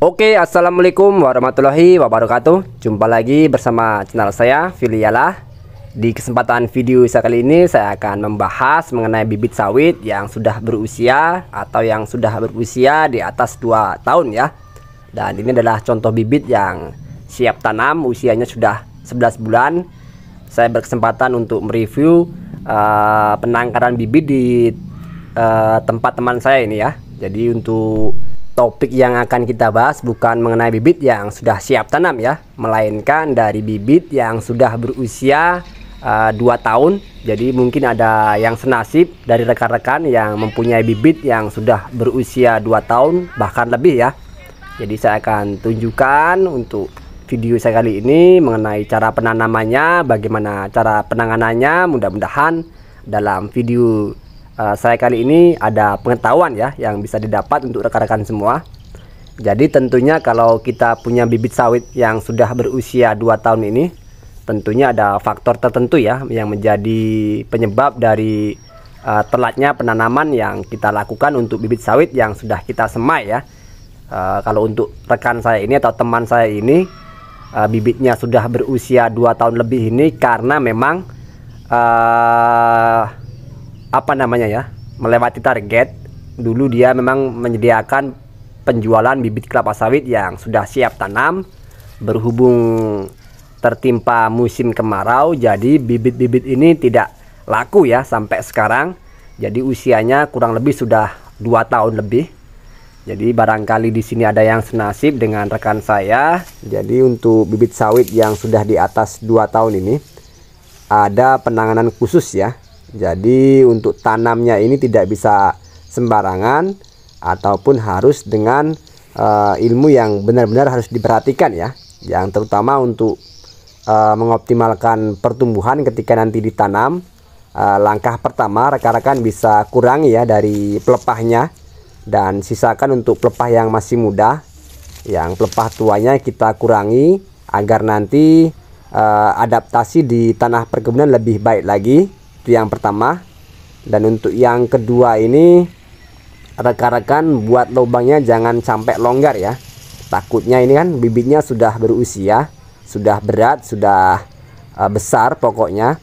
Assalamualaikum warahmatullahi wabarakatuh. Jumpa lagi bersama channel saya, Filialah. Di kesempatan video saya kali ini, saya akan membahas mengenai bibit sawit yang sudah berusia atau yang sudah berusia di atas 2 tahun ya. Dan ini adalah contoh bibit yang siap tanam, usianya sudah 11 bulan. Saya berkesempatan untuk mereview penangkaran bibit di tempat teman saya ini ya. Jadi untuk topik yang akan kita bahas bukan mengenai bibit yang sudah siap tanam ya, melainkan dari bibit yang sudah berusia 2 tahun. Jadi mungkin ada yang senasib dari rekan-rekan yang mempunyai bibit yang sudah berusia 2 tahun bahkan lebih ya. Jadi saya akan tunjukkan untuk video saya kali ini mengenai cara penanamannya, bagaimana cara penanganannya. Mudah-mudahan dalam video saya kali ini ada pengetahuan ya yang bisa didapat untuk rekan-rekan semua. Jadi tentunya kalau kita punya bibit sawit yang sudah berusia 2 tahun ini, tentunya ada faktor tertentu ya yang menjadi penyebab dari telatnya penanaman yang kita lakukan untuk bibit sawit yang sudah kita semai ya. Kalau untuk rekan saya ini atau teman saya ini, bibitnya sudah berusia 2 tahun lebih ini karena memang melewati target. Dulu dia memang menyediakan penjualan bibit kelapa sawit yang sudah siap tanam. Berhubung tertimpa musim kemarau, jadi bibit-bibit ini tidak laku ya sampai sekarang. Jadi usianya kurang lebih sudah 2 tahun lebih. Jadi barangkali di sini ada yang senasib dengan rekan saya. Jadi untuk bibit sawit yang sudah di atas 2 tahun ini ada penanganan khusus ya. Jadi untuk tanamnya ini tidak bisa sembarangan ataupun harus dengan ilmu yang benar-benar harus diperhatikan ya. Yang terutama untuk mengoptimalkan pertumbuhan ketika nanti ditanam. Langkah pertama rekan-rekan bisa kurangi ya dari pelepahnya dan sisakan untuk pelepah yang masih muda. Yang pelepah tuanya kita kurangi agar nanti adaptasi di tanah perkebunan lebih baik lagi. Itu yang pertama. Dan untuk yang kedua ini, rekan-rekan buat lubangnya jangan sampai longgar ya. Takutnya ini kan bibitnya sudah berusia, sudah berat, sudah besar pokoknya.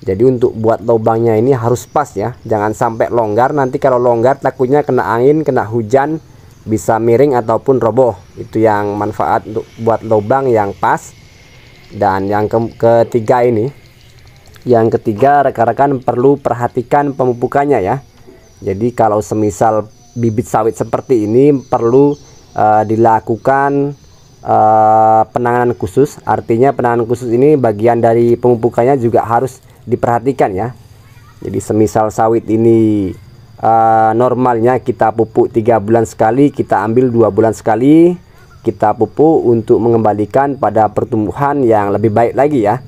Jadi untuk buat lubangnya ini harus pas ya, jangan sampai longgar. Nanti kalau longgar takutnya kena angin, kena hujan, bisa miring ataupun roboh. Itu yang manfaat untuk buat lubang yang pas. Dan yang ketiga ini, rekan-rekan perlu perhatikan pemupukannya ya. Jadi kalau semisal bibit sawit seperti ini perlu dilakukan penanganan khusus. Artinya penanganan khusus ini bagian dari pemupukannya juga harus diperhatikan ya. Jadi semisal sawit ini normalnya kita pupuk 3 bulan sekali, kita ambil 2 bulan sekali kita pupuk untuk mengembalikan pada pertumbuhan yang lebih baik lagi ya.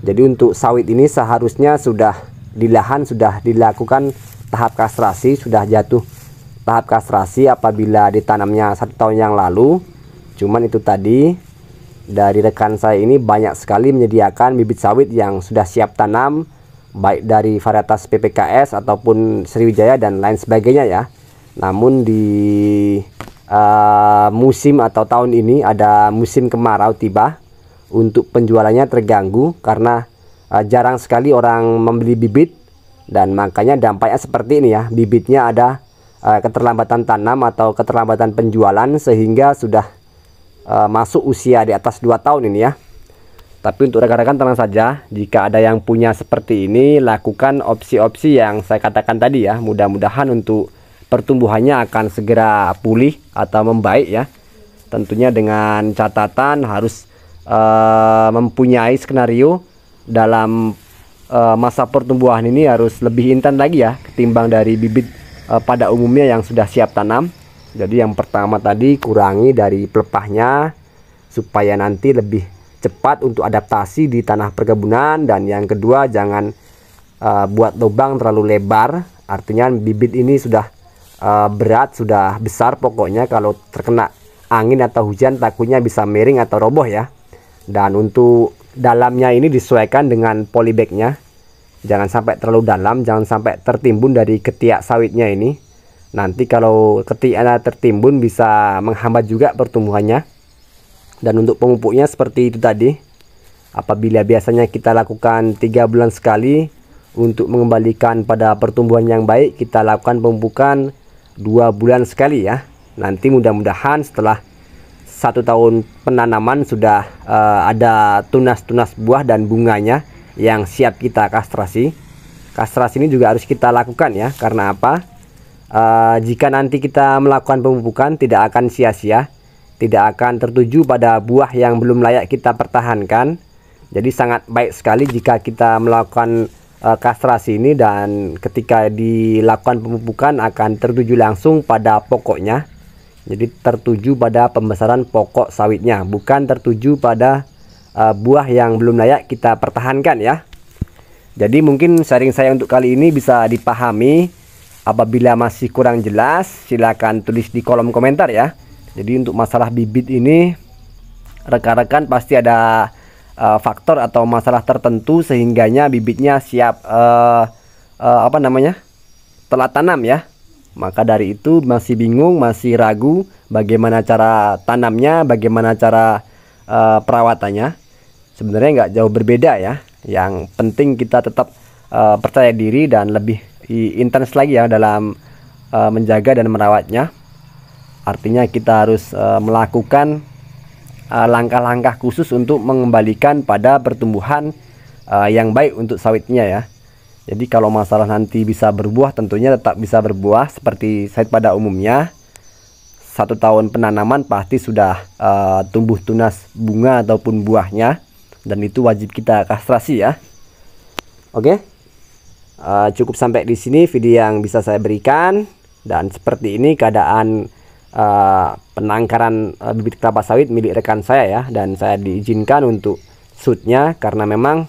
Jadi untuk sawit ini seharusnya sudah di lahan sudah dilakukan tahap kastrasi, sudah jatuh tahap kastrasi apabila ditanamnya 1 tahun yang lalu. Cuman itu tadi dari rekan saya ini banyak sekali menyediakan bibit sawit yang sudah siap tanam, baik dari varietas PPKS ataupun Sriwijaya dan lain sebagainya ya. Namun di musim atau tahun ini ada musim kemarau tiba, untuk penjualannya terganggu karena jarang sekali orang membeli bibit. Dan makanya dampaknya seperti ini ya, bibitnya ada keterlambatan tanam atau keterlambatan penjualan sehingga sudah masuk usia di atas 2 tahun ini ya. Tapi untuk rekan-rekan tenang saja, jika ada yang punya seperti ini, lakukan opsi-opsi yang saya katakan tadi ya. Mudah-mudahan untuk pertumbuhannya akan segera pulih atau membaik ya. Tentunya dengan catatan harus mempunyai skenario dalam masa pertumbuhan ini harus lebih intens lagi ya ketimbang dari bibit pada umumnya yang sudah siap tanam. Jadi yang pertama tadi kurangi dari pelepahnya supaya nanti lebih cepat untuk adaptasi di tanah perkebunan. Dan yang kedua jangan buat lubang terlalu lebar, artinya bibit ini sudah berat, sudah besar pokoknya. Kalau terkena angin atau hujan takutnya bisa miring atau roboh ya. Dan untuk dalamnya ini disesuaikan dengan polybagnya, jangan sampai terlalu dalam, jangan sampai tertimbun dari ketiak sawitnya ini. Nanti kalau ketika tertimbun bisa menghambat juga pertumbuhannya. Dan untuk pemupuknya seperti itu tadi. Apabila biasanya kita lakukan 3 bulan sekali, untuk mengembalikan pada pertumbuhan yang baik kita lakukan pemupukan 2 bulan sekali ya. Nanti mudah-mudahan setelah 1 tahun penanaman sudah ada tunas-tunas buah dan bunganya yang siap kita kastrasi. Kastrasi ini juga harus kita lakukan ya. Karena apa? Jika nanti kita melakukan pemupukan tidak akan sia-sia, tidak akan tertuju pada buah yang belum layak kita pertahankan. Jadi sangat baik sekali jika kita melakukan kastrasi ini, dan ketika dilakukan pemupukan akan tertuju langsung pada pokoknya. Jadi tertuju pada pembesaran pokok sawitnya, bukan tertuju pada buah yang belum layak kita pertahankan ya. Jadi mungkin sharing saya untuk kali ini bisa dipahami. Apabila masih kurang jelas silahkan tulis di kolom komentar ya. Jadi untuk masalah bibit ini rekan-rekan pasti ada faktor atau masalah tertentu sehingganya bibitnya siap telat tanam ya. Maka dari itu masih bingung, masih ragu bagaimana cara tanamnya, bagaimana cara perawatannya. Sebenarnya nggak jauh berbeda ya. Yang penting kita tetap percaya diri dan lebih intens lagi ya dalam menjaga dan merawatnya. Artinya kita harus melakukan langkah-langkah khusus untuk mengembalikan pada pertumbuhan yang baik untuk sawitnya ya. Jadi kalau masalah nanti bisa berbuah, tentunya tetap bisa berbuah seperti sawit pada umumnya. 1 tahun penanaman pasti sudah tumbuh tunas bunga ataupun buahnya, dan itu wajib kita kastrasi ya. Oke, cukup sampai di sini video yang bisa saya berikan. Dan seperti ini keadaan penangkaran bibit kelapa sawit milik rekan saya ya, dan saya diizinkan untuk shootnya karena memang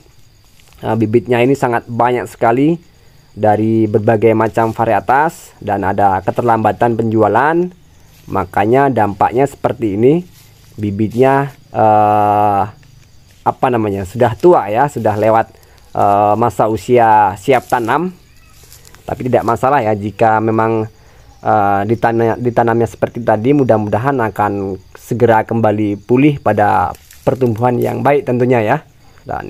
bibitnya ini sangat banyak sekali dari berbagai macam varietas dan ada keterlambatan penjualan, makanya dampaknya seperti ini. Bibitnya sudah tua ya, sudah lewat masa usia siap tanam. Tapi tidak masalah ya jika memang ditanamnya seperti tadi, mudah-mudahan akan segera kembali pulih pada pertumbuhan yang baik tentunya ya. Dan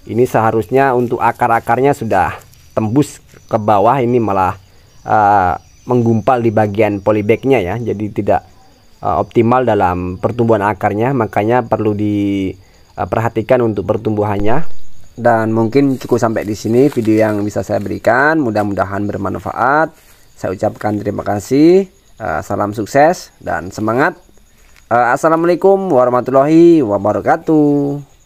ini seharusnya untuk akar-akarnya sudah tembus ke bawah, ini malah menggumpal di bagian polybagnya ya, jadi tidak optimal dalam pertumbuhan akarnya, makanya perlu diperhatikan untuk pertumbuhannya. Dan mungkin cukup sampai di sini video yang bisa saya berikan, mudah-mudahan bermanfaat. Saya ucapkan terima kasih, salam sukses dan semangat. Assalamualaikum warahmatullahi wabarakatuh.